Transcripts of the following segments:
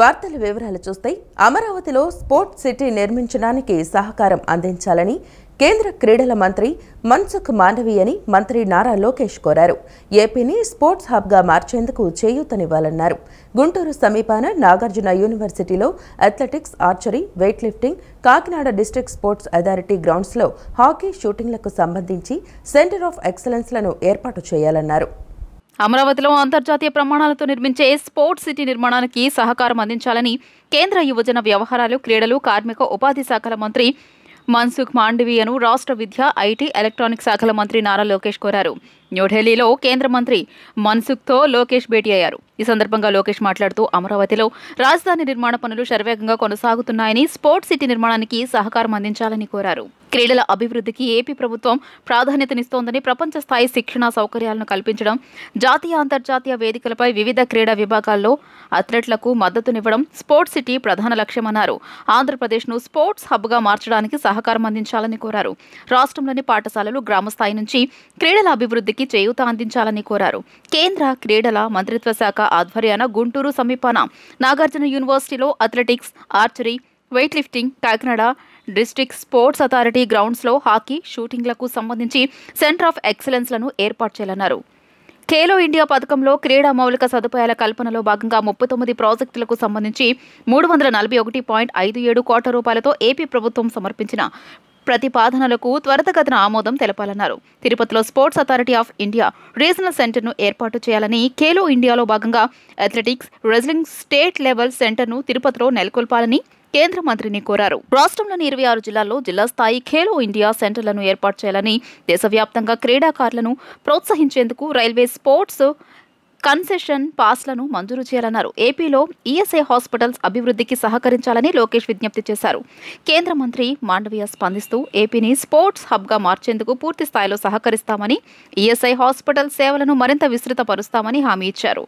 వార్తల వివరాలు చూస్తే అమరావతిలో స్పోర్ట్స్ సిటీ నిర్మించడానికి సహకారం అందించాలని కేంద్ర క్రీడల మంత్రి మన్సుఖ్ మాండవీయని మంత్రి నారా లోకేష్ కోరారు. ఏపీని స్పోర్ట్స్ హబ్గా మార్చేందుకు చేయూతనివ్వాలన్నారు. గుంటూరు సమీపాన నాగార్జున యూనివర్సిటీలో athletics, archery, weight lifting, Kakinada district sports authority గ్రౌండ్స్లో హాకీ, షూటింగ్లకు సంబంధించి సెంటర్ ఆఫ్ ఎక్సలెన్స్లను ఏర్పాటు చేయాలన్నారు. అమరావతిలో అంతర్జాతీయ ప్రమాణాలతో నిర్మించే స్పోర్ట్స్ సిటీ నిర్మాణానికి సహకారం అందించాలని కేంద్ర యువజన వ్యవహారాలు, క్రీడలు, కార్మిక, ఉపాధి శాఖల మంత్రి మన్సుఖ్ మాండవీయను రాష్ట్ర విద్య, ఐటీ, ఎలక్ట్రానిక్స్ శాఖల మంత్రి నారా లోకేష్ కోరారు. న్యూఢిల్లీలో కేంద్ర మంత్రి మన్సుఖ్తో లోకేష్ భేటీ అయ్యారు. ఈ సందర్భంగా లోకేష్ మాట్లాడుతూ అమరావతిలో రాజధాని నిర్మాణ పనులు శరవేగంగా కొనసాగుతున్నాయని, స్పోర్ట్స్ సిటీ నిర్మాణానికి సహకారం అందించాలని కోరారు. క్రీడల అభివృద్ధికి ఏపీ ప్రభుత్వం ప్రాధాన్యతనిస్తోందని, ప్రపంచ స్థాయి శిక్షణ సౌకర్యాలను కల్పించడం, జాతీయ, అంతర్జాతీయ వేదికలపై వివిధ క్రీడా విభాగాల్లో అథ్లెట్లకు మద్దతునివ్వడం స్పోర్ట్స్ సిటీ ప్రధాన లక్ష్యమన్నారు. ఆంధ్రప్రదేశ్ను స్పోర్ట్స్ హబ్గా మార్చడానికి సహకారం అందించాలని కోరారు. రాష్ట్రంలోని పాఠశాలలు గ్రామ స్థాయి నుంచి క్రీడల అభివృద్ధికి చేయూత అందించాలని కోరారు. కేంద్ర క్రీడల మంత్రిత్వ శాఖ ఆధ్వర్యాన గుంటూరు సమీపాన నాగార్జున యూనివర్సిటీలో athletics, archery, weight lifting, Kakinada district sports authority గ్రౌండ్స్లో హాకీ, షూటింగ్లకు సంబంధించి సెంటర్ ఆఫ్ ఎక్సలెన్స్లను ఏర్పాటు చేయాలన్నారు. ఖేలో ఇండియా పథకంలో క్రీడా మౌలిక సదుపాయాల కల్పనలో భాగంగా 39 ప్రాజెక్టులకు సంబంధించి 341.57 కోట్ల రూపాయలతో ఏపీ ప్రభుత్వం సమర్పించిన ప్రతిపాదనలకు త్వరితగతిన ఆమోదం తెలపాలన్నారు. తిరుపతిలో sports authority of India regional సెంటర్ను ఏర్పాటు చేయాలని, ఖేలో ఇండియాలో భాగంగా అథ్లెటిక్స్, రెజ్లింగ్ స్టేట్ లెవెల్ సెంటర్ను తిరుపతిలో నెలకొల్పాలని కేంద్ర మంత్రిని కోరారు. రాష్ట్రంలోని 26 జిల్లాల్లో జిల్లా స్థాయి ఖేలో ఇండియా సెంటర్లను ఏర్పాటు చేయాలని, దేశవ్యాప్తంగా క్రీడాకారులను ప్రోత్సహించేందుకు రైల్వే స్పోర్ట్స్ కన్సెషన్ పాస్లను మంజూరు చేయాలన్నారు. ఏపీలో ఈఎస్ఐ హాస్పిటల్స్ అభివృద్ధికి సహకరించాలని లోకేష్ విజ్ఞప్తి చేశారు. కేంద్ర మంత్రి మాండవీయ స్పందిస్తూ ఏపీని స్పోర్ట్స్ హబ్గా మార్చేందుకు పూర్తి స్థాయిలో సహకరిస్తామని, ఈఎస్ఐ హాస్పిటల్ సేవలను మరింత విస్తృతపరుస్తామని హామీ ఇచ్చారు.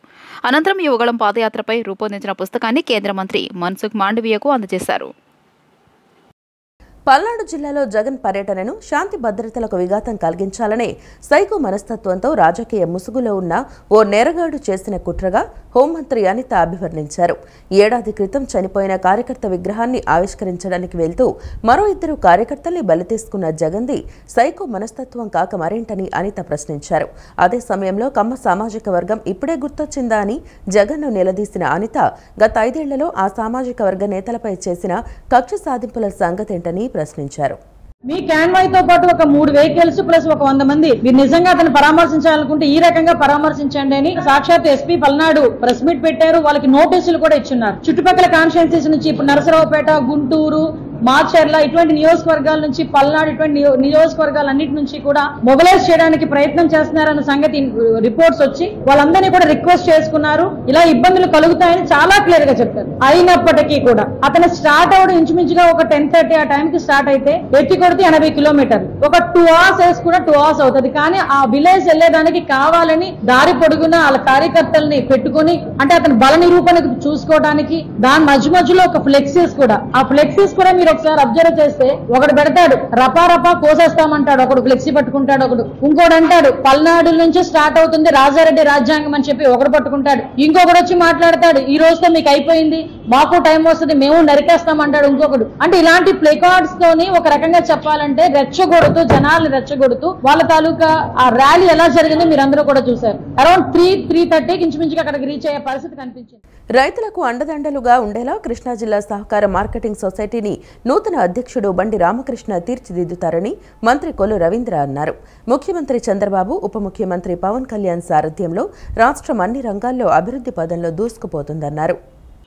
అనంతరం యువగళం పాదయాత్రపై రూపొందించిన పుస్తకాన్ని కేంద్ర మంత్రి మన్సుఖ్ మాండవీయకు అందజేశారు. పల్నాడు జిల్లాలో జగన్ పర్యటనను శాంతి భద్రతలకు విఘాతం కలిగించాలనే సైకో మనస్తత్వంతో రాజకీయ ముసుగులో ఉన్న ఓ నేరగాడు చేసిన కుట్రగా హోంమంత్రి అనిత అభివర్ణించారు. ఏడాది క్రితం చనిపోయిన కార్యకర్త విగ్రహాన్ని ఆవిష్కరించడానికి వెళ్తూ మరో 2 కార్యకర్తల్ని బలి తీసుకున్న జగన్ది సైకో మనస్తత్వం కాక మరేంటని అనిత ప్రశ్నించారు. అదే సమయంలో కమ్మ సామాజిక వర్గం ఇప్పుడే గుర్తొచ్చిందా అని జగన్ను నిలదీసిన అనిత గత 5 ఏళ్లలో ఆ సామాజిక వర్గ నేతలపై చేసిన కక్ష సాధింపుల సంగతేంటని ప్రశ్నించారు. మీ కాన్వాయ్తో పాటు ఒక 3 వెహికల్స్ ప్లస్ ఒక 100 మంది మీరు నిజంగా అతను పరామర్శించాలనుకుంటే ఈ రకంగా పరామర్శించండి అని సాక్షాత్ ఎస్పీ పల్నాడు ప్రెస్ మీట్ పెట్టారు. వాళ్ళకి నోటీసులు కూడా ఇచ్చున్నారు. చుట్టుపక్కల కాన్స్టిట్యున్సీస్ నుంచి ఇప్పుడు నరసరావుపేట, గుంటూరు, మాచర్ల ఇటువంటి నియోజకవర్గాల నుంచి, పల్నాడు ఇటువంటి నియోజకవర్గాలన్నిటి నుంచి కూడా మొబిలైజ్ చేయడానికి ప్రయత్నం చేస్తున్నారన్న సంగతి రిపోర్ట్స్ వచ్చి వాళ్ళందరినీ కూడా రిక్వెస్ట్ చేసుకున్నారు. ఇలా ఇబ్బందులు కలుగుతాయని చాలా క్లియర్ గా చెప్పారు. అయినప్పటికీ కూడా అతను స్టార్ట్ అవడం ఇంచుమించుగా ఒక 10:30 ఆ టైంకి స్టార్ట్ అయితే ఎత్తి కొడితే 80 కిలోమీటర్లు, ఒక 2 hours వేసుకున్న 2 hours అవుతుంది. కానీ ఆ విలేజ్ వెళ్లేదానికి కావాలని దారి పొడుగున వాళ్ళ కార్యకర్తల్ని పెట్టుకుని, అంటే అతను బల నిరూపణకు చూసుకోవడానికి దాని మధ్యలో ఒక ఫ్లెక్సీస్ కూడా, ఆ ఫ్లెక్సీస్ కూడా మీరు ఒకసారి అబ్జర్వ్ చేస్తే ఒకడు పెడతాడు రపా కోసేస్తామంటాడు, ఒకడు ఫ్లెక్సీ పట్టుకుంటాడు, ఒకడు ఇంకోటి అంటాడు పల్నాడు నుంచి స్టార్ట్ అవుతుంది రాజారెడ్డి రాజ్యాంగం అని చెప్పి ఒకడు పట్టుకుంటాడు, ఇంకొకడు వచ్చి మాట్లాడతాడు ఈ రోజుతో మీకు అయిపోయింది, మాకు టైం వస్తుంది, మేము నరికేస్తామంటాడు ఇంకొకడు. అంటే ఇలాంటి ప్లేకార్డ్స్ తోని ఒక రకంగా చెప్పాలంటే రెచ్చగొడుతూ, జనాలను రెచ్చగొడుతూ వాళ్ళ తాలూకా ఆ ర్యాలీ ఎలా జరిగిందో మీరందరూ కూడా చూశారు. అరౌండ్ 3:30కి ఇంచుమించుగా అక్కడికి రీచ్ అయ్యే పరిస్థితి కనిపించింది. రైతులకు అండదండలుగా ఉండేలా కృష్ణా జిల్లా సహకార మార్కెటింగ్ సొసైటీని నూతన అధ్యక్షుడు బండి రామకృష్ణ తీర్చిదిద్దుతారని మంత్రి కొల్లు రవీంద్ర అన్నారు. ముఖ్యమంత్రి చంద్రబాబు, ఉప ముఖ్యమంత్రి పవన్ కళ్యాణ్ సారథ్యంలో రాష్ట్రం అన్ని రంగాల్లో అభివృద్ధి పదంలో దూసుకుపోతుందన్నారు.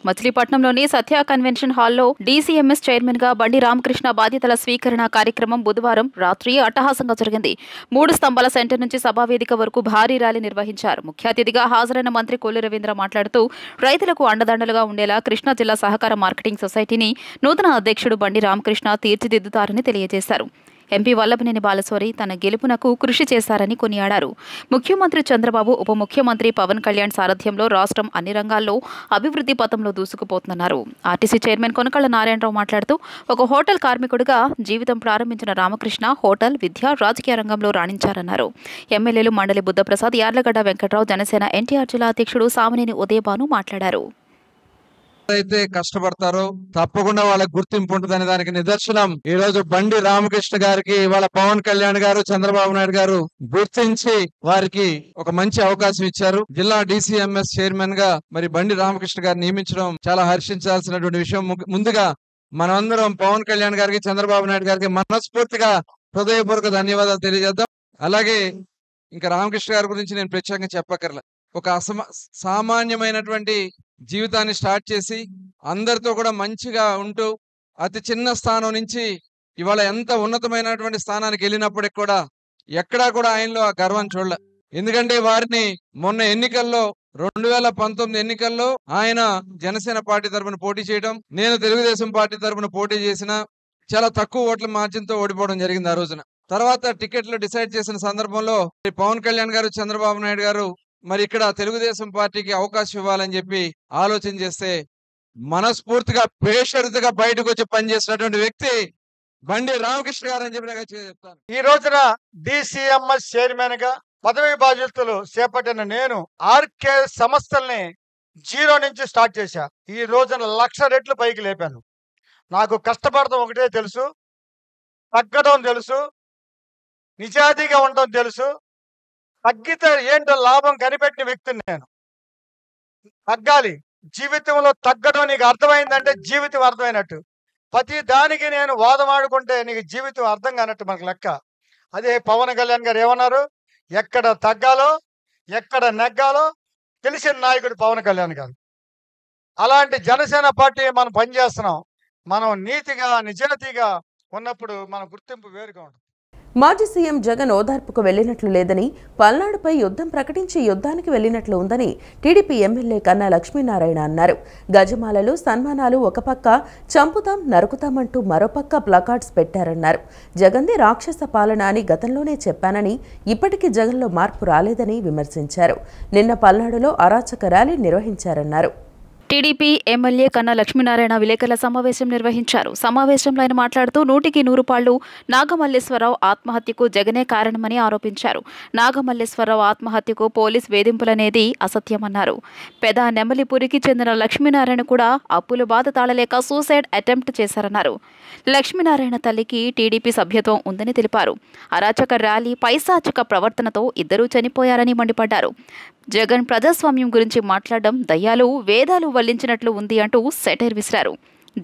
మచిలీపట్నంలోని సత్య కన్వెన్షన్ హాల్లో డీసీఎంఎస్ చైర్మన్ గా బండి రామకృష్ణ బాధ్యతల స్వీకరణ కార్యక్రమం బుధవారం రాత్రి అట్టహాసంగా జరిగింది. 3 స్తంభాల సెంటర్ నుంచి సభావేదిక వరకు భారీ ర్యాలీ నిర్వహించారు. ముఖ్య అతిథిగా హాజరైన మంత్రి కొల్లు రవీంద్ర మాట్లాడుతూ రైతులకు అండదండలుగా ఉండేలా కృష్ణా జిల్లా సహకార మార్కెటింగ్ సొసైటీని నూతన అధ్యక్షుడు బండి రామకృష్ణ తీర్చిదిద్దుతారని తెలియజేశారు. ఎంపీ వల్లభనేని బాలశౌరి తన గెలుపునకు కృషి చేశారని కొనియాడారు. ముఖ్యమంత్రి చంద్రబాబు, ఉప ముఖ్యమంత్రి పవన్ కళ్యాణ్ సారథ్యంలో రాష్ట్రం అన్ని రంగాల్లో అభివృద్ధి పథంలో దూసుకుపోతుందన్నారు. ఆర్టీసీ చైర్మన్ కొనకళ్ళ నారాయణరావు మాట్లాడుతూ ఒక హోటల్ కార్మికుడిగా జీవితం ప్రారంభించిన రామకృష్ణ హోటల్, విద్య, రాజకీయ రంగంలో రాణించారన్నారు. ఎమ్మెల్యేలు మండలి బుద్ధప్రసాద్, యార్లగడ్డ వెంకట్రావు, జనసేన ఎన్టీఆర్ జిల్లా అధ్యక్షుడు సామినేని ఉదయభాను మాట్లాడారు. అయితే కష్టపడతారో తప్పకుండా వాళ్ళకి గుర్తింపు ఉంటుందనే దానికి నిదర్శనం ఈ రోజు బండి రామకృష్ణ గారికి వాళ్ళ పవన్ కళ్యాణ్ గారు చంద్రబాబు నాయుడు గారు గుర్తించి వారికి ఒక మంచి అవకాశం ఇచ్చారు. జిల్లా DCMS చైర్మన్ గా మరి బండి రామకృష్ణ గారిని నియమించడం చాలా హర్షించాల్సినటువంటి విషయం. ముందుగా మనమందరం పవన్ కళ్యాణ్ గారికి చంద్రబాబు నాయుడు గారికి మనస్ఫూర్తిగా హృదయపూర్వక ధన్యవాదాలు తెలియజేద్దాం. అలాగే ఇంకా రామకృష్ణ గారి గురించి నేను ప్రత్యేకంగా చెప్పక్కర్లే. ఒక సామాన్యమైనటువంటి జీవితాన్ని స్టార్ట్ చేసి అందరితో కూడా మంచిగా ఉంటూ అతి చిన్న స్థానం నుంచి ఇవాళ ఎంత ఉన్నతమైనటువంటి స్థానానికి వెళ్ళినప్పటికి కూడా ఎక్కడా కూడా ఆయనలో ఆ గర్వం చూడలే. ఎందుకంటే వారిని మొన్న ఎన్నికల్లో 2019 ఎన్నికల్లో ఆయన జనసేన పార్టీ తరఫున పోటీ చేయడం, నేను తెలుగుదేశం పార్టీ తరఫున పోటీ చేసిన చాలా తక్కువ ఓట్ల మార్జిన్ తో ఓడిపోవడం జరిగింది ఆ రోజున. తర్వాత టికెట్లు డిసైడ్ చేసిన సందర్భంలో పవన్ కళ్యాణ్ గారు చంద్రబాబు నాయుడు గారు మరి ఇక్కడ తెలుగుదేశం పార్టీకి అవకాశం ఇవ్వాలని చెప్పి ఆలోచన చేస్తే మనస్ఫూర్తిగా బేషరతుగా బయటకు వచ్చి పనిచేసినటువంటి వ్యక్తి బండి రామకృష్ణ గారు అని చెప్పి చెప్తాను. ఈ రోజున DCMS చైర్మన్ గా పదవి బాధ్యతలు చేపట్టిన నేను ఆర్కే సంస్థల్ని 0 నుంచి స్టార్ట్ చేశా. ఈ రోజున 1,00,000 రెట్లు పైకి లేపాను. నాకు కష్టపడటం ఒకటే తెలుసు, తగ్గడం తెలుసు, నిజాయితీగా ఉండడం తెలుసు. తగ్గితే ఏంటో లాభం కనిపెట్టిన వ్యక్తిని నేను. తగ్గాలి, జీవితంలో తగ్గడం నీకు అర్థమైందంటే జీవితం అర్థమైనట్టు. ప్రతి దానికి నేను వాదమాడుకుంటే నీకు జీవితం అర్థం కానట్టు మనకు లెక్క. అదే పవన్ కళ్యాణ్ గారు ఏమన్నారు, ఎక్కడ తగ్గాలో ఎక్కడ నెగ్గాలో తెలిసిన నాయకుడు పవన్ కళ్యాణ్ గారు. అలాంటి జనసేన పార్టీ మనం పనిచేస్తున్నాం. మనం నీతిగా నిజాయితీగా ఉన్నప్పుడు మన గుర్తింపు వేరుగా ఉంటుంది. మాజీ సీఎం జగన్ ఓదార్పుకు వెళ్లినట్లు లేదని, పల్నాడుపై యుద్ధం ప్రకటించి యుద్ధానికి వెళ్లినట్లు ఉందని టీడీపీ ఎమ్మెల్యే కన్నా లక్ష్మీనారాయణ అన్నారు. గజమాలలు, సన్మానాలు ఒక పక్క, చంపుతాం నరుకుతామంటూ మరోపక్క ప్లకార్డ్స్ పెట్టారన్నారు. జగన్ది రాక్షస పాలన అని గతంలోనే చెప్పానని, ఇప్పటికీ జగన్లో మార్పు రాలేదని విమర్శించారు. నిన్న పల్నాడులో అరాచక ర్యాలీ నిర్వహించారన్నారు. టీడీపీ ఎమ్మెల్యే కన్నా లక్ష్మీనారాయణ విలేకరుల సమావేశం నిర్వహించారు. సమావేశంలో ఆయన మాట్లాడుతూ 100కి 100 పాళ్లు నాగమల్లేశ్వరరావు ఆత్మహత్యకు జగనే కారణమని ఆరోపించారు. నాగమల్లేశ్వరరావు ఆత్మహత్యకు పోలీస్ వేధింపులనేది అసత్యమన్నారు. పెద నెమలిపురికి చెందిన లక్ష్మీనారాయణ కూడా అప్పుల బాధ తాళలేక సూసైడ్ అటెంప్ట్ చేశారన్నారు. లక్ష్మీనారాయణ తల్లికి టీడీపీ సభ్యత్వం ఉందని తెలిపారు. అరాచక ర్యాలీ, పైశాచిక ప్రవర్తనతో ఇద్దరూ చనిపోయారని మండిపడ్డారు. జగన్ ప్రజాస్వామ్యం గురించి మాట్లాడడం దయ్యాలు వేదాలు వల్లించినట్లు ఉంది అంటూ సెటైర్ విసిరారు.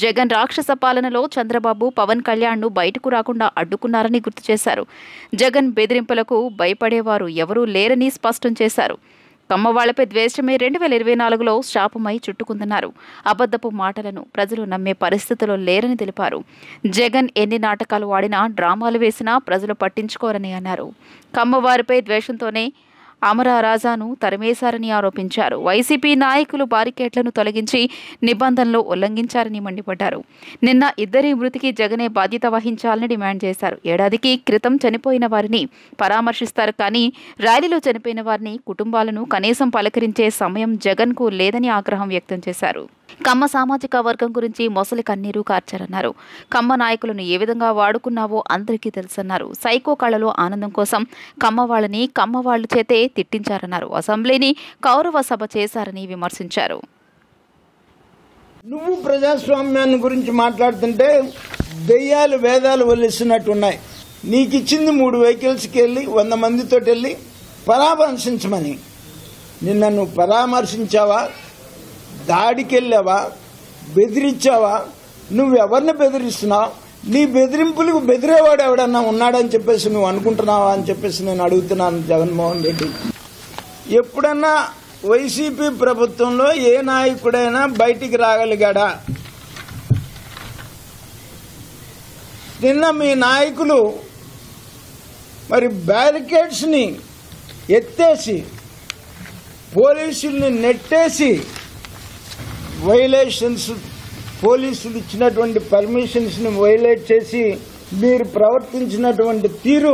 జగన్ రాక్షస పాలనలో చంద్రబాబు, పవన్ కళ్యాణ్ను బయటకు రాకుండా అడ్డుకున్నారని గుర్తు చేశారు. జగన్ బెదిరింపులకు భయపడేవారు ఎవరూ లేరని స్పష్టం చేశారు. కమ్మవాళ్లపై ద్వేషమే 2024లో శాపమై చుట్టుకుందన్నారు. అబద్ధపు మాటలను ప్రజలు నమ్మే పరిస్థితిలో లేరని తెలిపారు. జగన్ ఎన్ని నాటకాలు ఆడినా, డ్రామాలు వేసినా ప్రజలు పట్టించుకోరని అన్నారు. కమ్మవారిపై ద్వేషంతోనే అమరరాజాను తరిమేశారని ఆరోపించారు. వైసీపీ నాయకులు బారికేట్లను తొలగించి నిబంధనలు ఉల్లంఘించారని మండిపడ్డారు. నిన్న ఇద్దరి మృతికి జగనే బాధ్యత వహించాలని డిమాండ్ చేశారు. ఏడాదికి క్రితం చనిపోయిన వారిని పరామర్శిస్తారు కానీ ర్యాలీలో చనిపోయిన వారిని కుటుంబాలను కనీసం పలకరించే సమయం జగన్కు లేదని ఆగ్రహం వ్యక్తం చేశారు. కమ్మ సామాజిక వర్గం గురించి మొసలి కన్నీరు కార్చారన్నారు. కమ్మ నాయకులను ఏ విధంగా వాడుకున్నావో అందరికీ తెలుసన్నారు. సైకో కళలో ఆనందం కోసం కమ్మవాళ్ళని కమ్మవాళ్లు చేతే తిట్టించారన్నారు. అసెంబ్లీని కౌరవ సభ చేశారని విమర్శించారు. నువ్వు ప్రజాస్వామ్యాన్ని గురించి మాట్లాడుతుంటే దెయ్యాలు వేదాలు వల్లిస్తున్నట్టున్నాయి. నీకు ఇచ్చింది 3 వెహికల్స్కి వెళ్ళి 100 మందితో వెళ్ళి పరామర్శించమని. నిన్న నువ్వు పరామర్శించావా, దాడికి వెళ్ళావా, బెదిరించావా? నువ్వెవరిని బెదిరిస్తున్నావు? నీ బెదిరింపులకు బెదిరేవాడు ఎవడన్నా ఉన్నాడని చెప్పేసి నువ్వు అనుకుంటున్నావా అని చెప్పేసి నేను అడుగుతున్నాను జగన్మోహన్ రెడ్డి. ఎప్పుడన్నా వైసీపీ ప్రభుత్వంలో ఏ నాయకుడైనా బయటికి రాగలిగాడా? నిన్న మీ నాయకులు మరి బ్యారికేడ్స్ ని ఎత్తేసి పోలీసుల్ని నెట్టేసి వైలేషన్స్, పోలీసులు ఇచ్చినటువంటి పర్మిషన్స్ ని వైలేట్ చేసి మీరు ప్రవర్తించినటువంటి తీరు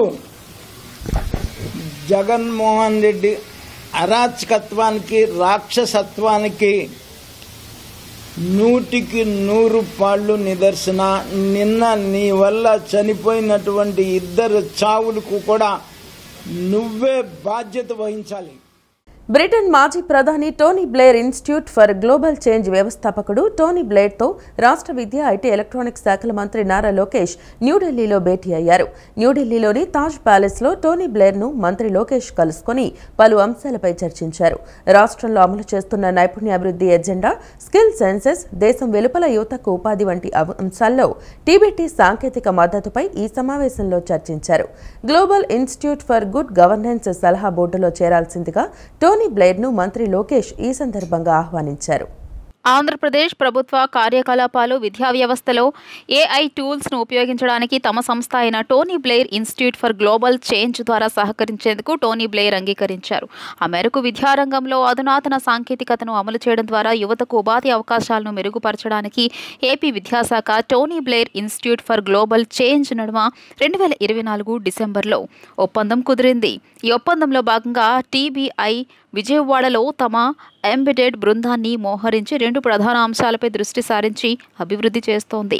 జగన్మోహన్ రెడ్డి అరాచకత్వానికి, రాక్షసత్వానికి 100కి 100 పాళ్లు నిదర్శన. నిన్న నీ వల్ల చనిపోయినటువంటి 2 చావులకు కూడా నువ్వే బాధ్యత వహించాలి. బ్రిటన్ మాజీ ప్రధాని Tony Blair institute for global change వ్యవస్థాపకుడు టోనీ బ్లెయిర్తో రాష్ట్ర విద్య, ఐటీ, ఎలక్ట్రానిక్స్ శాఖల మంత్రి నారా లోకేష్ న్యూఢిల్లీలో భేటీ అయ్యారు. న్యూఢిల్లీలోని తాజ్ ప్యాలెస్లో టోనీ బ్లెయిర్ను మంత్రి లోకేష్ కలుసుకుని పలు అంశాలపై చర్చించారు. రాష్ట్రంలో అమలు చేస్తున్న నైపుణ్యాభివృద్ధి ఎజెండా, స్కిల్ సెన్సెస్, దేశం వెలుపల యువతకు ఉపాధి వంటి అంశాల్లో టీబీటీ సాంకేతిక మద్దతుపై ఈ సమావేశంలో చర్చించారు. Global institute for good governance సలహా బోర్డులో చేరాల్సిందిగా టోనీ బ్లెయిర్ను మంత్రి లోకేష్ ఈ సందర్భంగా ఆహ్వానించారు. ఆంధ్రప్రదేశ్ ప్రభుత్వ కార్యకలాపాలు, విద్యా వ్యవస్థలో ఏఐ టూల్స్ను ఉపయోగించడానికి తమ సంస్థ అయిన Tony Blair institute for global change ద్వారా సహకరించేందుకు టోనీ బ్లెయిర్ అంగీకరించారు. ఆ మేరకు విద్యారంగంలో అధునాతన సాంకేతికతను అమలు చేయడం ద్వారా యువతకు ఉపాధి అవకాశాలను మెరుగుపరచడానికి ఏపీ విద్యాశాఖ Tony Blair institute for global change నడుమ 2024 డిసెంబర్లో ఒప్పందం కుదిరింది. ఈ ఒప్పందంలో భాగంగా టీబీఐ విజయవాడలో తమ ఎంబెడెడ్ బృందాన్ని మోహరించి 2 ప్రధాన అంశాలపై దృష్టి సారించి అభివృద్ధి చేస్తోంది.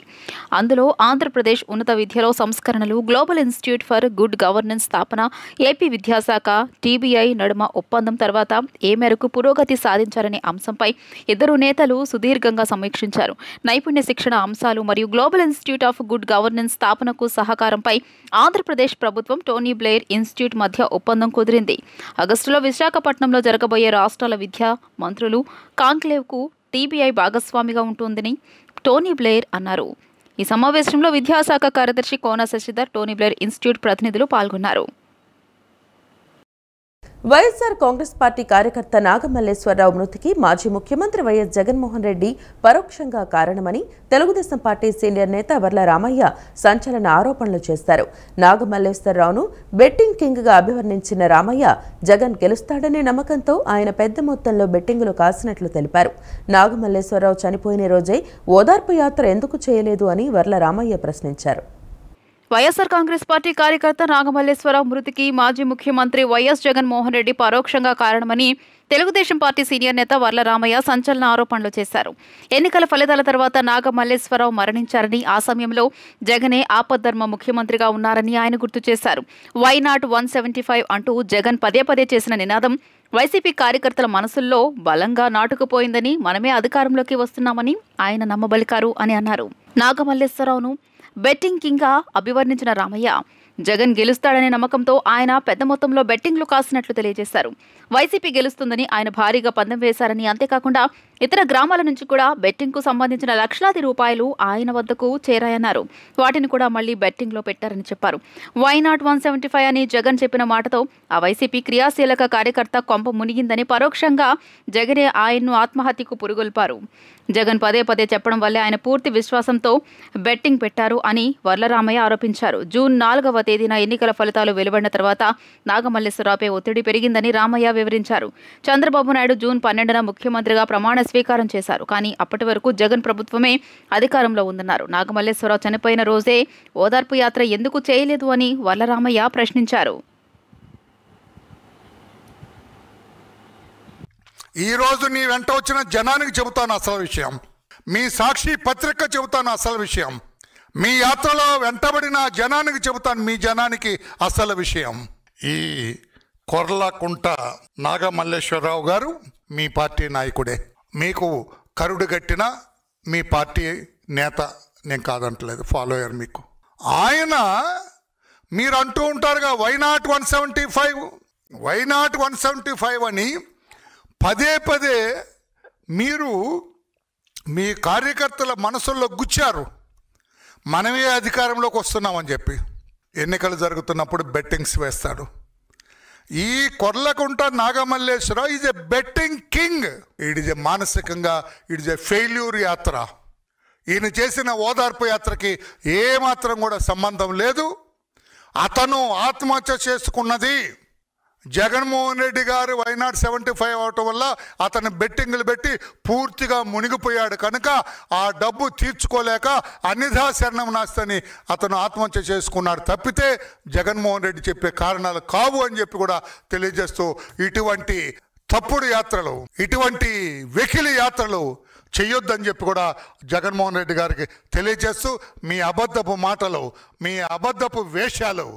అందులో ఆంధ్రప్రదేశ్ ఉన్నత విద్యలో సంస్కరణలు, global institute for good governance స్థాపన, ఏపీ విద్యాశాఖ టీబీఐ నడుమ ఒప్పందం తర్వాత ఏ మేరకు పురోగతి సాధించారనే అంశంపై ఇద్దరు నేతలు సుదీర్ఘంగా సమీక్షించారు. నైపుణ్య శిక్షణ అంశాలు మరియు global institute of good governance స్థాపనకు సహకారంపై ఆంధ్రప్రదేశ్ ప్రభుత్వం, టోనీ బ్లెయిర్ ఇన్స్టిట్యూట్ మధ్య ఒప్పందం కుదిరింది. ఆగస్టులో విశాఖపట్నంలో జరగబోయే రాష్ట్రాల విద్యా మంత్రులు కాంక్లేవ్కు టీబీఐ భాగస్వామిగా ఉంటుందని టోనీ బ్లెయిర్ అన్నారు. ఈ సమావేశంలో విద్యాశాఖ కార్యదర్శి కోన శశిధర్, టోనీ బ్లెయిర్ ఇన్స్టిట్యూట్ ప్రతినిధులు పాల్గొన్నారు. వైఎస్ఆర్ కాంగ్రెస్ పార్టీ కార్యకర్త నాగమల్లేశ్వరరావు మృతికి మాజీ ముఖ్యమంత్రి వైఎస్ జగన్మోహన్ రెడ్డి పరోక్షంగా కారణమని తెలుగుదేశం పార్టీ సీనియర్ నేత వర్ల రామయ్య సంచలన ఆరోపణలు చేశారు. నాగమల్లేశ్వరరావును బెట్టింగ్ కింగ్గా అభివర్ణించిన రామయ్య జగన్ గెలుస్తాడనే నమ్మకంతో ఆయన పెద్ద మొత్తంలో బెట్టింగులు కాసినట్లు తెలిపారు. నాగమల్లేశ్వరరావు చనిపోయిన రోజే ఓదార్పు యాత్ర ఎందుకు చేయలేదు అని వర్ల రామయ్య ప్రశ్నించారు. వైఎస్ఆర్ కాంగ్రెస్ పార్టీ కార్యకర్త నాగమల్లేశ్వరరావు మృతికి మాజీ ముఖ్యమంత్రి వైఎస్ జగన్మోహన్ రెడ్డి పరోక్షంగా కారణమని తెలుగుదేశం పార్టీ సీనియర్ నేత వర్ల రామయ్య సంచలన ఆరోపణలు చేశారు. ఎన్నికల ఫలితాల తర్వాత నాగమల్లేశ్వరరావు మరణించారని, ఆ సమయంలో జగనే ఆపద్ధర్మ ముఖ్యమంత్రిగా ఉన్నారని ఆయన గుర్తు చేశారు. వై నాట్ 175 అంటూ జగన్ పదే పదే చేసిన నినాదం వైసీపీ కార్యకర్తల మనసుల్లో బలంగా నాటుకుపోయిందని, మనమే అధికారంలోకి వస్తున్నామని ఆయన నమ్మబలికారు అని అన్నారు. నాగమల్లేశ్వరరావును బెట్టింగ్ కింగ్గా అభివర్ణించిన రామయ్య జగన్ గెలుస్తాడనే నమ్మకంతో ఆయన పెద్ద మొత్తంలో బెట్టింగ్లు కాసినట్లు తెలియజేశారు. వైసీపీ గెలుస్తుందని ఆయన భారీగా పందెం వేశారని, అంతేకాకుండా ఇతర గ్రామాల నుంచి కూడా బెట్టింగ్కు సంబంధించిన లక్షలాది రూపాయలు ఆయన వద్దకు చేరాయన్నారు. వాటిని కూడా మళ్లీ బెట్టింగ్లో పెట్టారని చెప్పారు. వై నాట్ 175 అని జగన్ చెప్పిన మాటతో ఆ వైసీపీ క్రియాశీలక కార్యకర్త కొంప మునిగిందని, పరోక్షంగా జగనే ఆయన్ను ఆత్మహత్యకు పురుగొల్పారు. జగన్ పదే పదే చెప్పడం వల్లే ఆయన పూర్తి విశ్వాసంతో బెట్టింగ్ పెట్టారు అని వర్లరామయ్య ఆరోపించారు. జూన్ 4వ తేదీన ఎన్నికల ఫలితాలు వెలువడిన తర్వాత నాగమల్లేశ్వరరావుపై ఒత్తిడి పెరిగిందని రామయ్య వివరించారు. చంద్రబాబు నాయుడు జూన్ 12న ముఖ్యమంత్రిగా ప్రమాణ స్వీకారం చేశారు. కానీ అప్పటి వరకు జగన్ ప్రభుత్వమే అధికారంలో ఉందన్నారు. నాగమల్లేశ్వరరావు చనిపోయిన రోజే ఓదార్పు యాత్ర ఎందుకు చేయలేదు అని వర్లరామయ్య ప్రశ్నించారు. ఈ రోజు నీ వెంట వచ్చిన జనానికి చెబుతాను అసలు విషయం. మీ సాక్షి పత్రిక చెబుతాను అసలు విషయం. మీ యాత్రలో వెంటబడిన జనానికి చెబుతాను, మీ జనానికి అసలు విషయం. ఈ కొర్లకుంట నాగమల్లేశ్వరరావు గారు మీ పార్టీ నాయకుడే. మీకు కరుడు గట్టిన మీ పార్టీ నేత నేను కాదంటలేదు, ఫాలోయర్ మీకు. ఆయన మీరు అంటూ ఉంటారుగా వై నాట్ 175 అని పదే పదే మీరు మీ కార్యకర్తల మనసుల్లో గుచ్చారు. మనమే అధికారంలోకి వస్తున్నామని చెప్పి ఎన్నికలు జరుగుతున్నప్పుడు బెట్టింగ్స్ వేస్తాడు. ఈ Korlakunta Nagamalleswara Rao is a betting king. It is a మానసికంగా ఇట్ ఈజ్ ఎ ఫెయిల్యూర్ యాత్ర. ఈయన చేసిన ఓదార్పు యాత్రకి ఏమాత్రం కూడా సంబంధం లేదు. అతను ఆత్మహత్య చేసుకున్నది జగన్మోహన్ రెడ్డి గారు వై నాట్ 75 అవటం వల్ల అతను బెట్టింగ్లు పెట్టి పూర్తిగా మునిగిపోయాడు కనుక ఆ డబ్బు తీర్చుకోలేక అన్నిధా శరణం నాస్తని అతను ఆత్మహత్య చేసుకున్నాడు తప్పితే జగన్మోహన్ రెడ్డి చెప్పే కారణాలు కావు అని చెప్పి కూడా తెలియజేస్తూ ఇటువంటి తప్పుడు యాత్రలు, ఇటువంటి వెకిలి యాత్రలు చెయ్యొద్దని చెప్పి కూడా జగన్మోహన్ రెడ్డి గారికి తెలియజేస్తూ మీ అబద్ధపు మాటలు, మీ అబద్ధపు వేషాలు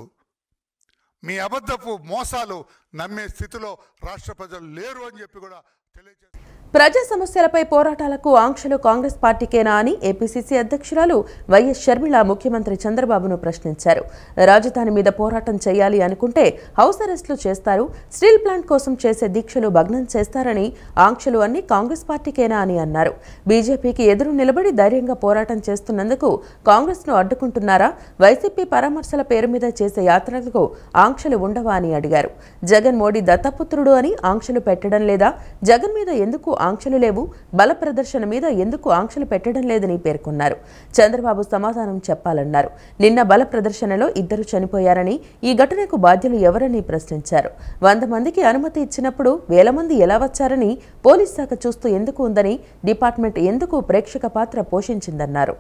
మీ అబద్ధపు మోసాలు నమ్మే స్థితిలో రాష్ట్ర ప్రజలు లేరు అని చెప్పి కూడా తెలియజేస్తారు. ప్రజా సమస్యలపై పోరాటాలకు ఆంక్షలు కాంగ్రెస్ పార్టీకేనా అని ఏపీసీసీ అధ్యక్షురాలు వైఎస్ షర్మిల ముఖ్యమంత్రి చంద్రబాబును ప్రశ్నించారు. రాజధాని మీద పోరాటం చేయాలి అనుకుంటే హౌస్ అరెస్టులు చేస్తారు, స్టీల్ ప్లాంట్ కోసం చేసే దీక్షలు భగ్నం చేస్తారని, ఆంక్షలు అన్ని కాంగ్రెస్ పార్టీకేనా అని అన్నారు. బీజేపీకి ఎదురు నిలబడి ధైర్యంగా పోరాటం చేస్తున్నందుకు కాంగ్రెస్ను అడ్డుకుంటున్నారా? వైసీపీ పరామర్శల పేరు మీద చేసే యాత్రలకు ఆంక్షలు ఉండవా అని అడిగారు. జగన్ మోడీ దత్తపుత్రుడు అని ఆంక్షలు పెట్టడం లేదా? జగన్ మీద ఎందుకు ఆంక్షలు లేవు? బల ప్రదర్శన మీద ఎందుకు ఆంక్షలు పెట్టడం లేదని పేర్కొన్నారు. చంద్రబాబు సమాధానం చెప్పాలన్నారు. నిన్న బల ప్రదర్శనలో 2 చనిపోయారని, ఈ ఘటనకు బాధ్యులు ఎవరని ప్రశ్నించారు. 100 మందికి అనుమతి ఇచ్చినప్పుడు 1000 మంది ఎలా వచ్చారని పోలీస్ శాఖ చూస్తూ ఎందుకు ఉందని, డిపార్ట్మెంట్ ఎందుకు ప్రేక్షక పాత్ర పోషించిందన్నారు.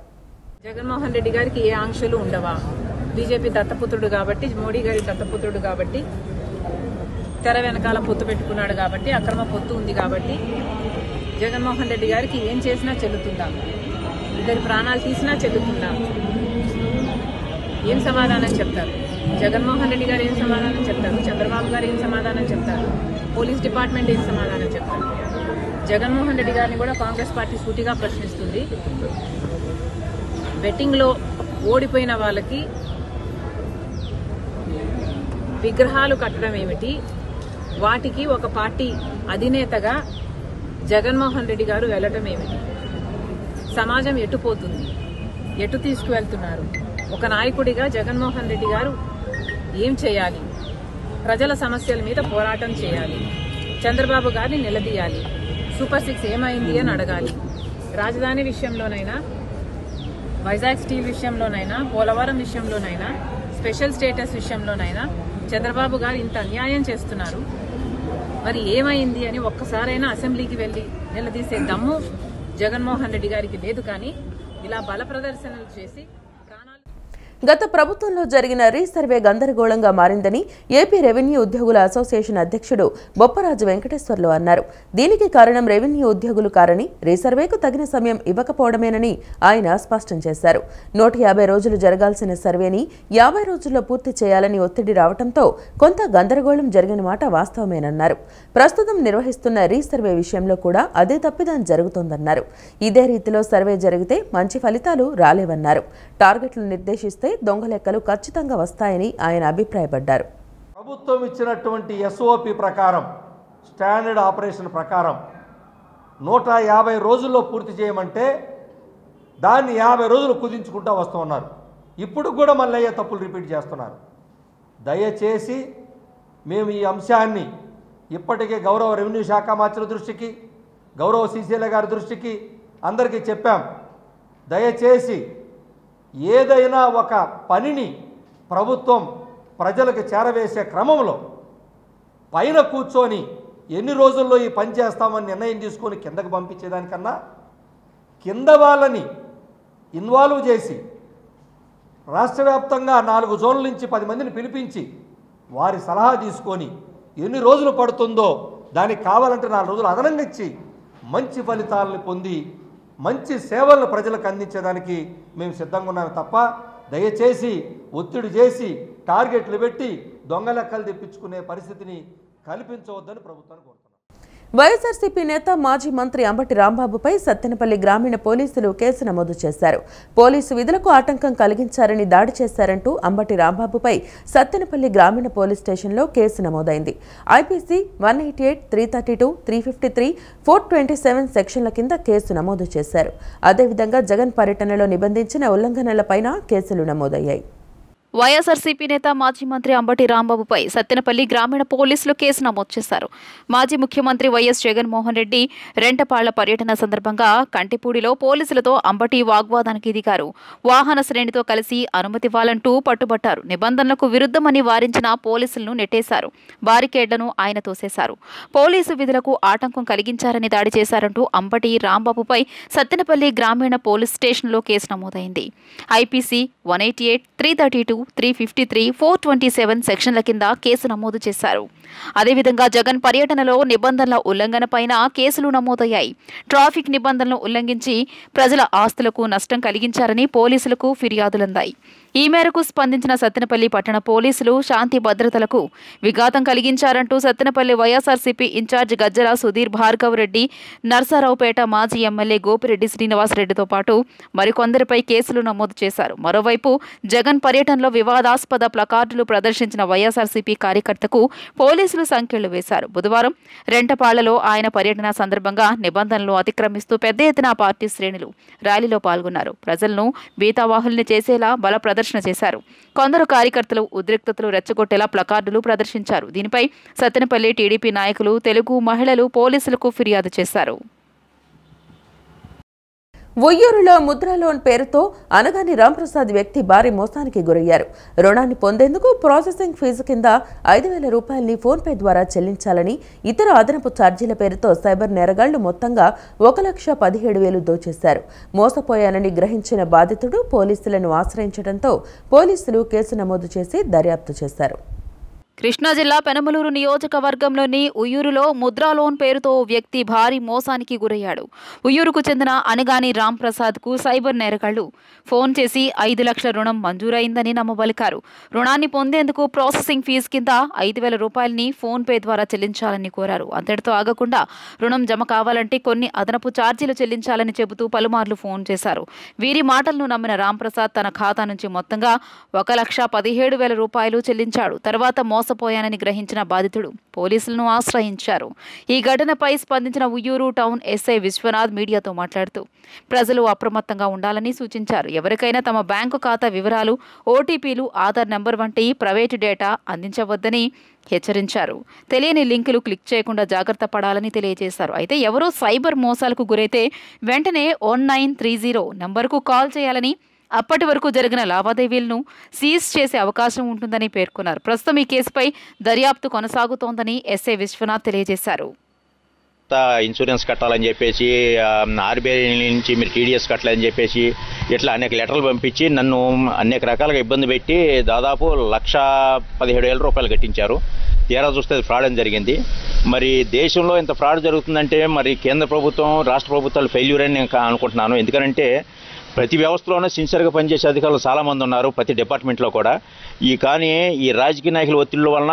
జగన్మోహన్ రెడ్డి గారికి ఏ ఆంక్షలు ఉండవా? బీజేపీ దత్తపుత్రుడు కాబట్టి, మోడీ గారి దత్తపుత్రుడు కాబట్టి, తెర వెనకాల పొత్తు పెట్టుకున్నాడు కాబట్టి, అక్రమ పొత్తు ఉంది కాబట్టి జగన్మోహన్ రెడ్డి గారికి ఏం చేసినా చెల్లుతుందా? 2 ప్రాణాలు తీసినా చెల్లుతుందా? ఏం సమాధానం చెప్తారు? జగన్మోహన్ రెడ్డి గారు ఏం సమాధానం చెప్తారు? చంద్రబాబు గారు ఏం సమాధానం చెప్తారు? పోలీస్ డిపార్ట్మెంట్ ఏం సమాధానం చెప్తారు? జగన్మోహన్ రెడ్డి గారిని కూడా కాంగ్రెస్ పార్టీ సూటిగా ప్రశ్నిస్తుంది. బెట్టింగ్లో ఓడిపోయిన వాళ్ళకి విగ్రహాలు కట్టడం ఏమిటి? వాటికి ఒక పార్టీ అధినేతగా జగన్మోహన్ రెడ్డి గారు వెళ్లటం ఏమిటి? సమాజం ఎటుపోతుంది? ఎటు తీసుకువెళ్తున్నారు? ఒక నాయకుడిగా జగన్మోహన్ రెడ్డి గారు ఏం చేయాలి? ప్రజల సమస్యల మీద పోరాటం చేయాలి, చంద్రబాబు గారిని నిలదీయాలి, సూపర్ 6 ఏమైంది అని అడగాలి. రాజధాని విషయంలోనైనా, వైజాగ్ స్టీల్ విషయంలోనైనా, పోలవరం విషయంలోనైనా, స్పెషల్ స్టేటస్ విషయంలోనైనా చంద్రబాబు గారు ఇంత అన్యాయం చేస్తున్నారు, మరి ఏమైంది అని ఒక్కసారైనా అసెంబ్లీకి వెళ్లి నిలదీసే దమ్ము జగన్మోహన్ రెడ్డి గారికి లేదు. కానీ ఇలా బల ప్రదర్శనలు చేసి గత ప్రభుత్వంలో జరిగిన రీసర్వే గందరగోళంగా మారిందని ఏపీ రెవెన్యూ ఉద్యోగుల అసోసియేషన్ అధ్యక్షుడు బొప్పరాజు వెంకటేశ్వర్లు అన్నారు. దీనికి కారణం రెవెన్యూ ఉద్యోగులు కారని, రీసర్వేకు తగిన సమయం ఇవ్వకపోవడమేనని ఆయన స్పష్టం చేశారు. 150 రోజులు జరగాల్సిన సర్వేని 50 రోజుల్లో పూర్తి చేయాలని ఒత్తిడి రావడంతో కొంత గందరగోళం జరిగిన మాట వాస్తవమేనన్నారు. ప్రస్తుతం నిర్వహిస్తున్న రీసర్వే విషయంలో కూడా అదే తప్పిదం జరుగుతోందన్నారు. ఇదే రీతిలో సర్వే జరిగితే మంచి ఫలితాలు రాలేవన్నారు. టార్గెట్లు నిర్దేశిస్తే దొంగ లెక్కలు ఖచ్చితంగా వస్తాయని ఆయన అభిప్రాయపడ్డారు. ప్రభుత్వం ఇచ్చినటువంటి ఎస్ఓపి ప్రకారం, స్టాండర్డ్ ఆపరేషన్ ప్రకారం 150 రోజుల్లో పూర్తి చేయమంటే దాన్ని 50 రోజులు కుదించుకుంటూ వస్తూ ఉన్నారు. ఇప్పుడు కూడా మళ్ళీ అయ్యే తప్పులు రిపీట్ చేస్తున్నారు. దయచేసి మేము ఈ అంశాన్ని ఇప్పటికే గౌరవ రెవెన్యూ శాఖ మంత్రి దృష్టికి, గౌరవ సీసీఎల్ గారి దృష్టికి అందరికీ చెప్పాం. దయచేసి ఏదైనా ఒక పనిని ప్రభుత్వం ప్రజలకు చేరవేసే క్రమంలో పైన కూర్చొని ఎన్ని రోజుల్లో ఈ పని చేస్తామని నిర్ణయం తీసుకొని కిందకు పంపించేదానికన్నా కింద వాళ్ళని ఇన్వాల్వ్ చేసి రాష్ట్ర వ్యాప్తంగా 4 జోన్ల నుంచి 10 మందిని పిలిపించి వారి సలహా తీసుకొని ఎన్ని రోజులు పడుతుందో దానికి కావాలంటే 4 రోజులు అదనంగా ఇచ్చి మంచి ఫలితాలను పొంది మంచి సేవలను ప్రజలకు అందించేదానికి మేము సిద్ధంగా ఉన్నాము తప్ప దయచేసి ఒత్తిడి చేసి టార్గెట్లు పెట్టి దొంగ లెక్కలు తెప్పించుకునే పరిస్థితిని కల్పించవద్దని ప్రభుత్వాన్ని కోరుతున్నాం. వైఎస్ఆర్సీపీ నేత మాజీ మంత్రి అంబటి రాంబాబుపై సత్తెనపల్లి గ్రామీణ పోలీసులు కేసు నమోదు చేశారు. పోలీసు విధులకు ఆటంకం కలిగించారని దాడి చేశారంటూ అంబటి రాంబాబుపై సత్తెనపల్లి గ్రామీణ పోలీస్ స్టేషన్లో కేసు నమోదైంది. ఐపీసీ 188, 332, 353, 427 సెక్షన్ల కింద కేసు నమోదు చేశారు. అదేవిధంగా జగన్ పర్యటనలో నిబంధించిన ఉల్లంఘనలపైన కేసులు నమోదయ్యాయి. వైఎస్ఆర్సీపీ నేత మాజీ మంత్రి అంబటి రాంబాబుపై సత్తెనపల్లి గ్రామీణ పోలీసులు కేసు నమోదు చేశారు. మాజీ ముఖ్యమంత్రి వైఎస్ జగన్మోహన్ రెడ్డి రెంటపాళ్ల పర్యటన సందర్భంగా కంటిపూడిలో పోలీసులతో అంబటి వాగ్వాదానికి దిగారు. వాహన శ్రేణితో కలిసి అనుమతివ్వాలంటూ పట్టుబట్టారు. నిబంధనలకు విరుద్ధమని వారించిన పోలీసులను నెట్టేశారు. బారికేడ్లను ఆయన తోసేశారు. పోలీసు విధులకు ఆటంకం కలిగించారని దాడి చేశారంటూ అంబటి రాంబాబుపై సత్తెనపల్లి గ్రామీణ పోలీస్ స్టేషన్లో కేసు నమోదైంది. ఐపీసీ 188, 332, 353, 427 సెక్షన్ల కింద కేసు నమోదు చేశారు. అదేవిధంగా జగన్ పర్యటనలో నిబంధనల ఉల్లంఘనపైన కేసులు నమోదయ్యాయి. ట్రాఫిక్ నిబంధనలను ఉల్లంఘించి ప్రజల ఆస్తులకు నష్టం కలిగించారని పోలీసులకు ఫిర్యాదులందాయి. ఈ మేరకు స్పందించిన సత్తెనపల్లి పట్టణ పోలీసులు శాంతి భద్రతలకు విఘాతం కలిగించారంటూ సత్తెనపల్లి వైఎస్ఆర్సీపీ ఇన్ఛార్జ్ గజ్జల సుధీర్ భార్గవ్ రెడ్డి, నర్సారావుపేట మాజీ ఎమ్మెల్యే గోపిరెడ్డి శ్రీనివాసరెడ్డితో పాటు మరికొందరిపై కేసులు నమోదు చేశారు. మరోవైపు జగన్ పర్యటనలో వివాదాస్పద ప్లకార్డులు ప్రదర్శించిన వైఎస్ఆర్సీపీ కార్యకర్తకు పోలీసులు సంకెళ్లు వేశారు. బుధవారం రెంటపాళ్లలో ఆయన పర్యటన సందర్భంగా నిబంధనలు అతిక్రమిస్తూ పెద్ద ఎత్తున పార్టీ శ్రేణులు ర్యాలీలో పాల్గొన్నారు. ప్రజలను బీతావాహుల్ని చేసేలా బల ప్రదర్శన చేశారు. కొందరు కార్యకర్తలు ఉద్రిక్తతలు రెచ్చగొట్టేలా ప్లకార్డులు ప్రదర్శించారు. దీనిపై సత్తెనపల్లి టీడీపీ నాయకులు, తెలుగు మహిళలు పోలీసులకు ఫిర్యాదు చేశారు. ఉయ్యూరులో ముద్రా లోన్ పేరుతో అనగాని రాంప్రసాద్ వ్యక్తి భారీ మోసానికి గురయ్యారు. రుణాన్ని పొందేందుకు ప్రాసెసింగ్ ఫీజు కింద 5,000 రూపాయలని ఫోన్పే ద్వారా చెల్లించాలని, ఇతర అదనపు ఛార్జీల పేరుతో సైబర్ నేరగాళ్లు మొత్తంగా 1,17,000 దోచేశారు. మోసపోయానని గ్రహించిన బాధితుడు పోలీసులను ఆశ్రయించడంతో పోలీసులు కేసు నమోదు చేసి దర్యాప్తు చేశారు. కృష్ణా జిల్లా పెనమలూరు నియోజకవర్గంలోని ఉయ్యూరులో ముద్రా లోన్ పేరుతో ఓ వ్యక్తి భారీ మోసానికి గురయ్యాడు. ఉయ్యూరుకు చెందిన అనగాని రాంప్రసాద్కు సైబర్ నేరగాళ్లు ఫోన్ చేసి 5 లక్షల రుణం మంజూరైందని నమ్మబలికారు. రుణాన్ని పొందేందుకు ప్రాసెసింగ్ ఫీజు కింద 5,000 రూపాయలని ఫోన్పే ద్వారా చెల్లించాలని కోరారు. అంతటితో ఆగకుండా రుణం జమ కావాలంటే కొన్ని అదనపు ఛార్జీలు చెల్లించాలని చెబుతూ పలుమార్లు ఫోన్ చేశారు. వీరి మాటలను నమ్మిన రాంప్రసాద్ తన ఖాతా నుంచి మొత్తంగా 1,17,000 రూపాయలు చెల్లించాడు. తర్వాత మోసపోయానని గ్రహించిన బాధితుడు పోలీసులను ఆశ్రయించారు. ఈ ఘటనపై స్పందించిన ఉయ్యూరు టౌన్ ఎస్ఐ విశ్వనాథ్ మీడియాతో మాట్లాడుతూ ప్రజలు అప్రమత్తంగా ఉండాలని సూచించారు. ఎవరికైనా తమ బ్యాంకు ఖాతా వివరాలు, ఓటీపీలు, ఆధార్ నెంబర్ వంటి ప్రైవేటు డేటా అందించవద్దని హెచ్చరించారు. తెలియని లింకులు క్లిక్ చేయకుండా జాగ్రత్త పడాలని తెలియజేశారు. అయితే ఎవరో సైబర్ మోసాలకు గురైతే వెంటనే 1930 నంబర్కు కాల్ చేయాలని, అప్పటి వరకు జరిగిన లావాదేవీలను సీజ్ చేసే అవకాశం ఉంటుందని పేర్కొన్నారు. ప్రస్తుతం ఈ కేసుపై దర్యాప్తు కొనసాగుతోందని ఎస్ఐ విశ్వనాథ్ తెలియజేశారు. ఇన్సూరెన్స్ కట్టాలని చెప్పేసి, ఆర్బీఐ నుంచి మీరు టీడీఎస్ కట్టాలని చెప్పేసి ఇట్లా అనేక లెటర్లు పంపించి నన్ను అనేక రకాలుగా ఇబ్బంది పెట్టి దాదాపు 1,17,000 రూపాయలు కట్టించారు. తీరా చూస్తే అది ఫ్రాడ్ అని జరిగింది. మరి దేశంలో ఇంత ఫ్రాడ్ జరుగుతుందంటే మరి కేంద్ర ప్రభుత్వం, రాష్ట్ర ప్రభుత్వాలు ఫెయిల్యూర్ అని నేను అనుకుంటున్నాను. ఎందుకంటే ప్రతి వ్యవస్థలోనే సిన్సియర్గా పనిచేసే అధికారులు చాలామంది ఉన్నారు, ప్రతి డిపార్ట్మెంట్లో కూడా. కానీ ఈ రాజకీయ నాయకుల ఒత్తిళ్ల వలన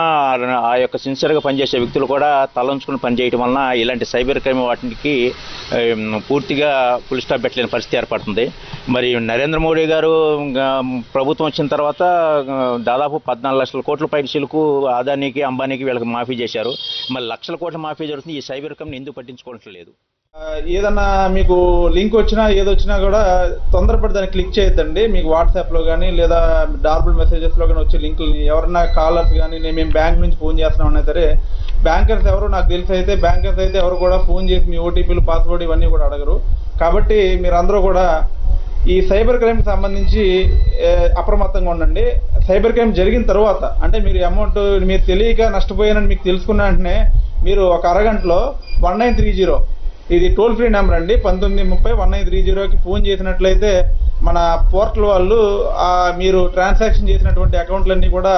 ఆ యొక్క సిన్సియర్గా పనిచేసే వ్యక్తులు కూడా తలంచుకుని పనిచేయడం వలన ఇలాంటి సైబర్ క్రైమ్ వాటికి పూర్తిగా ఫుల్ స్టాప్ పెట్టలేని పరిస్థితి ఏర్పడుతుంది. మరి నరేంద్ర మోడీ గారు ప్రభుత్వం వచ్చిన తర్వాత దాదాపు 14 లక్షల కోట్ల పైసలకు అదానికి, అంబానీకి వీళ్ళకి మాఫీ చేశారు. మరి లక్షల కోట్ల మాఫీ జరుగుతుంది. ఈ సైబర్ క్రైమ్ని ఎందుకు పట్టించుకోవడం లేదు? ఏదన్నా మీకు లింక్ వచ్చినా ఏదొచ్చినా కూడా తొందరపడి దాన్ని క్లిక్ చేయొద్దండి. మీకు వాట్సాప్లో కానీ లేదా డార్బుల్ మెసేజెస్లో కానీ వచ్చే లింకులని ఎవరన్నా కాలర్స్ కానీ మేము బ్యాంక్ నుంచి ఫోన్ చేస్తున్నామన్నా సరే, బ్యాంకర్స్ ఎవరు నాకు తెలిసి అయితే బ్యాంకర్స్ అయితే ఎవరు కూడా ఫోన్ చేసి మీ ఓటీపీలు, పాస్వర్డ్ ఇవన్నీ కూడా అడగరు. కాబట్టి మీరు అందరూ కూడా ఈ సైబర్ క్రైమ్కి సంబంధించి అప్రమత్తంగా ఉండండి. సైబర్ క్రైమ్ జరిగిన తర్వాత అంటే మీరు అమౌంట్ మీరు తెలియక నష్టపోయానని మీకు తెలుసుకున్న వెంటనే మీరు ఒక అరగంటలో 1930 ఇది టోల్ ఫ్రీ నెంబర్ అండి, 1930-1930కి ఫోన్ చేసినట్లయితే మన పోర్టల్ వాళ్ళు మీరు ట్రాన్సాక్షన్ చేసినటువంటి అకౌంట్లన్నీ కూడా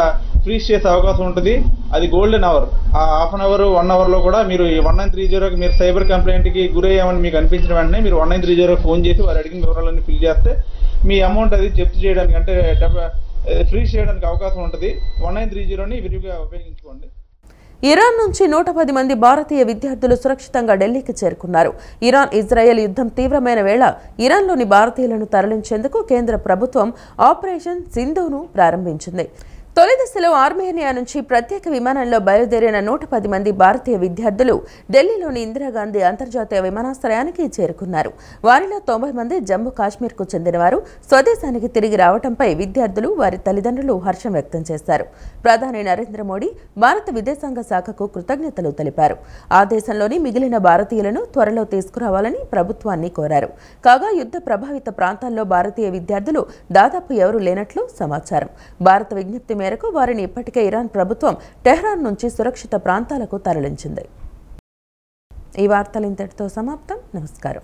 ఫ్రీజ్ చేసే అవకాశం ఉంటుంది. అది గోల్డెన్ అవర్. ఆ హాఫ్ అన్ అవర్ 1 అవర్లో కూడా మీరు ఈ 1930కి మీరు సైబర్ కంప్లైంట్కి గురయ్యామని మీకు అనిపించిన వెంటనే మీరు 1930కి ఫోన్ చేసి వారు అడిగిన వివరాలన్నీ ఫిల్ చేస్తే మీ అమౌంట్ అది జప్తు చేయడానికి అంటే ఫ్రీజ్ చేయడానికి అవకాశం ఉంటుంది. 1930ని విరివిగా ఉపయోగించుకోండి. ఇరాన్ నుంచి 110 మంది భారతీయ విద్యార్థులు సురక్షితంగా ఢిల్లీకి చేరుకున్నారు. ఇరాన్ ఇజ్రాయెల్ యుద్ధం తీవ్రమైన వేళ ఇరాన్లోని భారతీయులను తరలించేందుకు కేంద్ర ప్రభుత్వం ఆపరేషన్ సింధూను ప్రారంభించింది. తొలి దశలో ఆర్మేనియా నుంచి ప్రత్యేక విమానంలో బయలుదేరిన 110 మంది భారతీయ విద్యార్థులు ఢిల్లీలోని ఇందిరాగాంధీ అంతర్జాతీయ విమానాశ్రయానికి చేరుకున్నారు. వారిలో 90 మంది జమ్మూ కాశ్మీర్కు చెందినవారు. స్వదేశానికి తిరిగి రావడంపై విద్యార్థులు, వారి తల్లిదండ్రులు హర్షం వ్యక్తం చేశారు. ప్రధాని నరేంద్ర మోడీ భారత విదేశాంగ శాఖకు కృతజ్ఞతలు తెలిపారు. ఆ దేశంలోని మిగిలిన భారతీయులను త్వరలో తీసుకురావాలని ప్రభుత్వాన్ని కోరారు. కాగా యుద్ధ ప్రభావిత ప్రాంతాల్లో భారతీయ విద్యార్థులు దాదాపు ఎవరూ లేనట్లు సమాచారం. భారత విజ్ఞప్తి మేరకు వారిని ఇప్పటికే ఇరాన్ ప్రభుత్వం టెహ్రాన్ నుంచి సురక్షిత ప్రాంతాలకు తరలించింది. ఈ వార్తలు ఇంతటితో సమాప్తం. నమస్కారం.